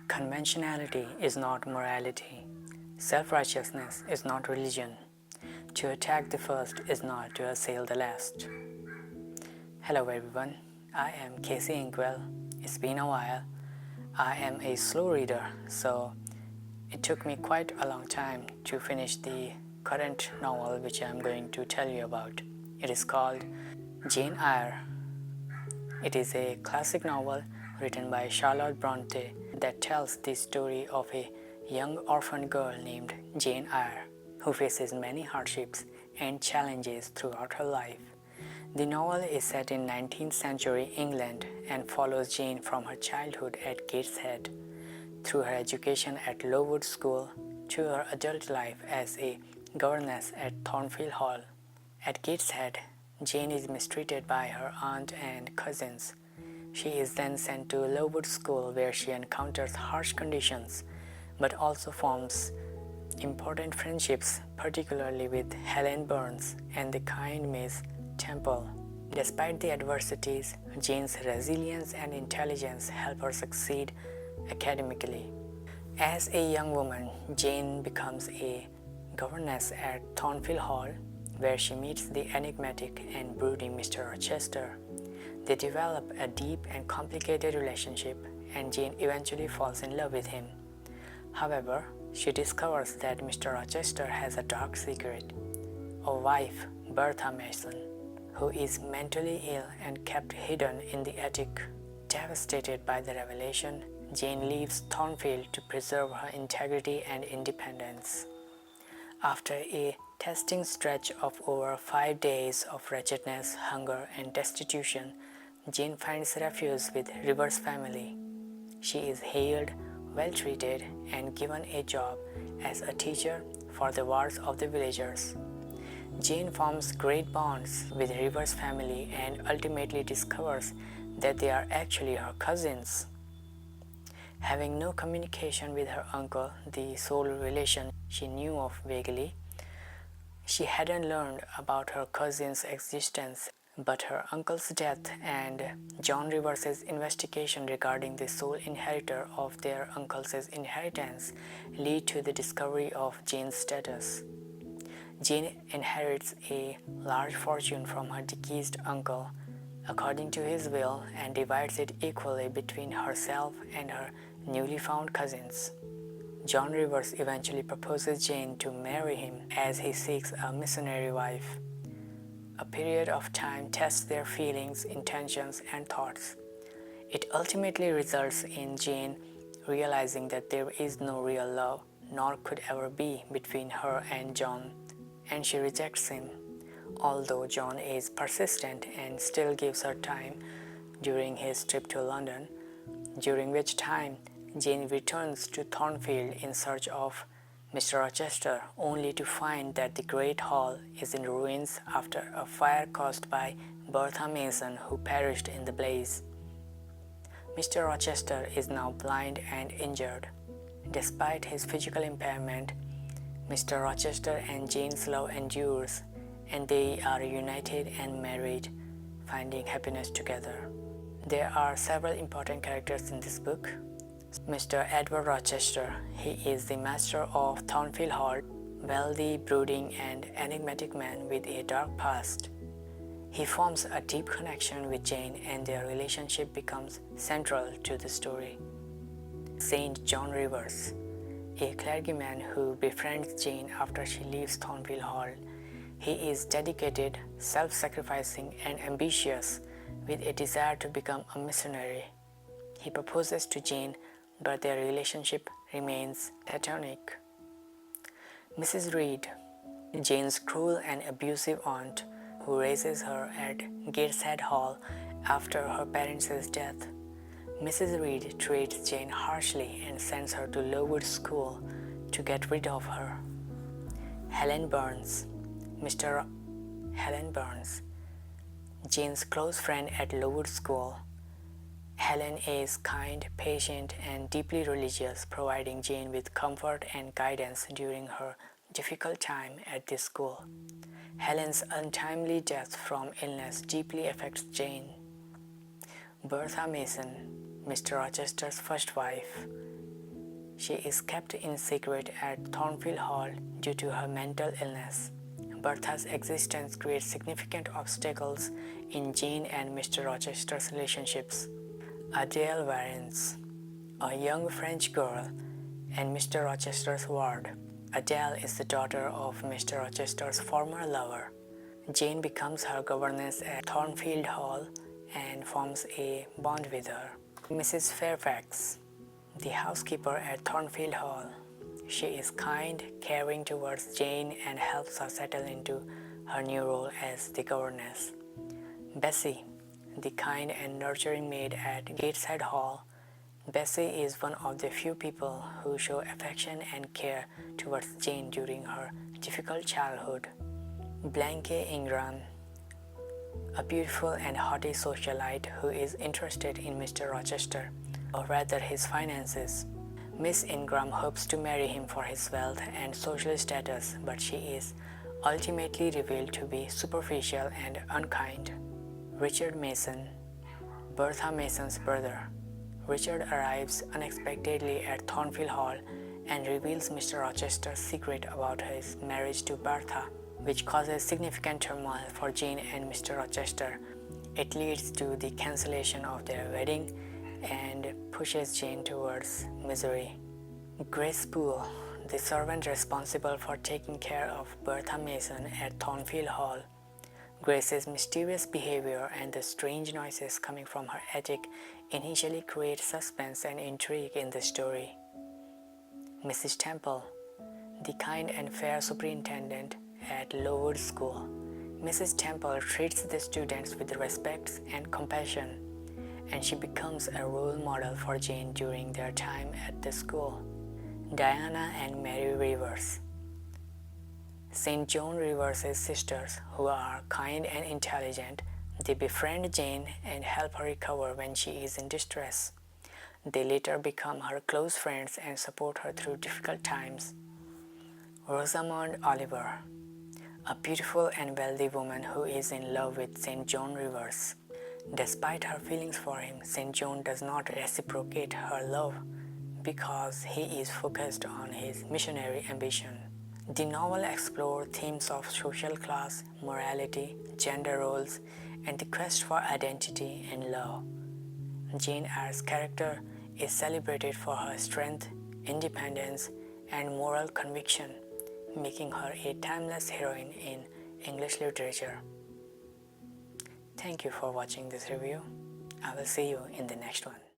Conventionality is not morality. Self-righteousness is not religion. To attack the first is not to assail the last. Hello everyone, I am Casey Inkwell. It's been a while. I am a slow reader, so it took me quite a long time to finish the current novel which I am going to tell you about. It is called Jane Eyre. It is a classic novel written by Charlotte Bronte that tells the story of a young orphan girl named Jane Eyre, who faces many hardships and challenges throughout her life. The novel is set in 19th century England and follows Jane from her childhood at Gateshead, through her education at Lowood School, to her adult life as a governess at Thornfield Hall. At Gateshead, Jane is mistreated by her aunt and cousins. She is then sent to Lowood School where she encounters harsh conditions but also forms important friendships, particularly with Helen Burns and the kind Miss Temple. Despite the adversities, Jane's resilience and intelligence help her succeed academically. As a young woman, Jane becomes a governess at Thornfield Hall, where she meets the enigmatic and brooding Mr. Rochester. They develop a deep and complicated relationship, and Jane eventually falls in love with him. However, she discovers that Mr. Rochester has a dark secret, a wife, Bertha Mason, who is mentally ill and kept hidden in the attic. Devastated by the revelation, Jane leaves Thornfield to preserve her integrity and independence. After a testing stretch of over 5 days of wretchedness, hunger, and destitution, Jane finds refuge with River's family. She is hailed, well-treated, and given a job as a teacher for the wards of the villagers. Jane forms great bonds with River's family and ultimately discovers that they are actually her cousins. Having no communication with her uncle, the sole relation she knew of vaguely, she hadn't learned about her cousin's existence, but her uncle's death and John Rivers's investigation regarding the sole inheritor of their uncle's inheritance lead to the discovery of Jane's status. Jane inherits a large fortune from her deceased uncle, according to his will, and divides it equally between herself and her newly found cousins. John Rivers eventually proposes Jane to marry him as he seeks a missionary wife. A period of time tests their feelings, intentions, and thoughts. It ultimately results in Jane realizing that there is no real love, nor could ever be, between her and John, and she rejects him, although John is persistent and still gives her time during his trip to London, during which time Jane returns to Thornfield in search of Mr. Rochester, only to find that the Great Hall is in ruins after a fire caused by Bertha Mason, who perished in the blaze. Mr. Rochester is now blind and injured. Despite his physical impairment, Mr. Rochester and Jane's love endures, and they are united and married, finding happiness together. There are several important characters in this book. Mr. Edward Rochester, he is the master of Thornfield Hall, wealthy, brooding, and enigmatic man with a dark past. He forms a deep connection with Jane, and their relationship becomes central to the story. Saint John Rivers, a clergyman who befriends Jane after she leaves Thornfield Hall. He is dedicated, self-sacrificing, and ambitious, with a desire to become a missionary. He proposes to Jane, but their relationship remains platonic. Mrs. Reed, Jane's cruel and abusive aunt, who raises her at Gateshead Hall after her parents' death. Mrs. Reed treats Jane harshly and sends her to Lowood School to get rid of her. Helen Burns, Helen Burns, Jane's close friend at Lowood School. Helen is kind, patient, and deeply religious, providing Jane with comfort and guidance during her difficult time at this school. Helen's untimely death from illness deeply affects Jane. Bertha Mason, Mr. Rochester's first wife. She is kept in secret at Thornfield Hall due to her mental illness. Bertha's existence creates significant obstacles in Jane and Mr. Rochester's relationships. Adele Varens, a young French girl and Mr. Rochester's ward. Adele is the daughter of Mr. Rochester's former lover. Jane becomes her governess at Thornfield Hall and forms a bond with her. Mrs. Fairfax, the housekeeper at Thornfield Hall. She is kind, caring towards Jane and helps her settle into her new role as the governess. Bessie, the kind and nurturing maid at Gateshead Hall. Bessie is one of the few people who show affection and care towards Jane during her difficult childhood. Blanche Ingram, a beautiful and haughty socialite who is interested in Mr. Rochester, or rather his finances. Miss Ingram hopes to marry him for his wealth and social status, but she is ultimately revealed to be superficial and unkind. Richard Mason, Bertha Mason's brother. Richard arrives unexpectedly at Thornfield Hall and reveals Mr. Rochester's secret about his marriage to Bertha, which causes significant turmoil for Jane and Mr. Rochester. It leads to the cancellation of their wedding and pushes Jane towards misery. Grace Poole, the servant responsible for taking care of Bertha Mason at Thornfield Hall. Grace's mysterious behavior and the strange noises coming from her attic initially create suspense and intrigue in the story. Mrs. Temple, the kind and fair superintendent at Lowood School. Mrs. Temple treats the students with respect and compassion, and she becomes a role model for Jane during their time at the school. Diana and Mary Rivers, St. John Rivers' sisters, who are kind and intelligent. They befriend Jane and help her recover when she is in distress. They later become her close friends and support her through difficult times. Rosamond Oliver, a beautiful and wealthy woman who is in love with St. John Rivers. Despite her feelings for him, St. John does not reciprocate her love because he is focused on his missionary ambition. The novel explores themes of social class, morality, gender roles, and the quest for identity and love. Jane Eyre's character is celebrated for her strength, independence, and moral conviction, making her a timeless heroine in English literature. Thank you for watching this review. I will see you in the next one.